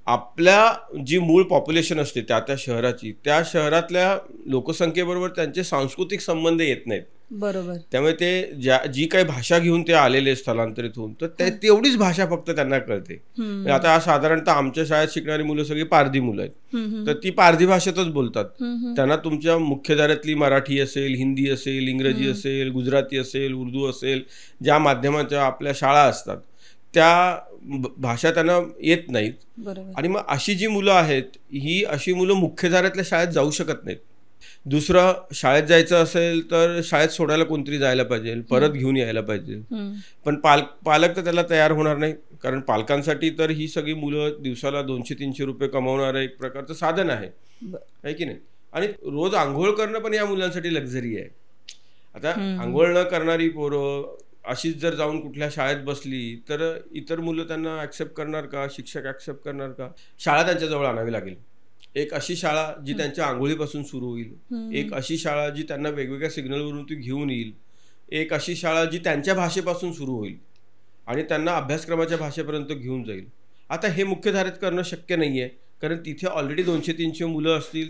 आपल्या जी मूळ पॉप्युलेशन असते त्या शहराची, त्या शहरातल्या लोकसंख्येबरोबर त्यांचे सांस्कृतिक संबंध येत नाहीत. बरोबर. त्यामुळे ते जी काही भाषा घेऊन ते आलेले स्थलांतरित होऊन, तर हां. तेवढीच भाषा फक्त त्यांना कळते. म्हणजे हं. आता साधारणतः आमच्या शाळेत शिकणारी मुलं सगळी पारधी मुलं आहेत. हं, हं. तर ती पारधी भाषेतच बोलतात. हं, हं. त्यांना तुमच्या मुख्यधारेतली मराठी असेल, हिंदी असेल, इंग्रजी हं. असेल, गुजराती असेल, उर्दू असेल, ज्या माध्यमाच्या आपल्या शाळा असतात, त्या भाषा त्यांना येत नाहीत. बरोबर. आणि मग अशी जी मुलं आहेत, ही अशी मुलं मुख्यधारेतल्या शाळेत जाऊ शकत नाहीत. दुसरं, शाळेत जायचं असेल तर शाळेत सोडायला कोणतरी जायला पाहिजे, परत घेऊन यायला पाहिजे. हं. पण पालक तर त्याला तयार होणार नाही, कारण पालकांसाठी तर ही सगळी मुलं दिवसाला ₹200-300 कमावणारं एक प्रकारचं साधन आहे, आहे की नाही? आणि रोज अंघोळ करणं पण या मुलांसाठी लक्झरी आहे. आता अंघोळ न करणारी पोरं अशीच जर जाऊन कुठल्या शाळेत बसली तर इतर मुलं त्यांना ॲक्सेप्ट करणार का? शिक्षक ॲक्सेप्ट करणार का? शाळा त्यांच्याजवळ आणावी लागेल. एक अशी शाळा जी त्यांच्या अंघोळीपासून सुरू होईल, एक अशी शाळा जी त्यांना वेगवेगळ्या सिग्नलवरून ती घेऊन येईल, एक अशी शाळा जी त्यांच्या भाषेपासून सुरू होईल आणि त्यांना अभ्यासक्रमाच्या भाषेपर्यंत घेऊन जाईल. आता हे मुख्यधारेत करणं शक्य नाही आहे, कारण तिथे ऑलरेडी 200-300 मुलं असतील.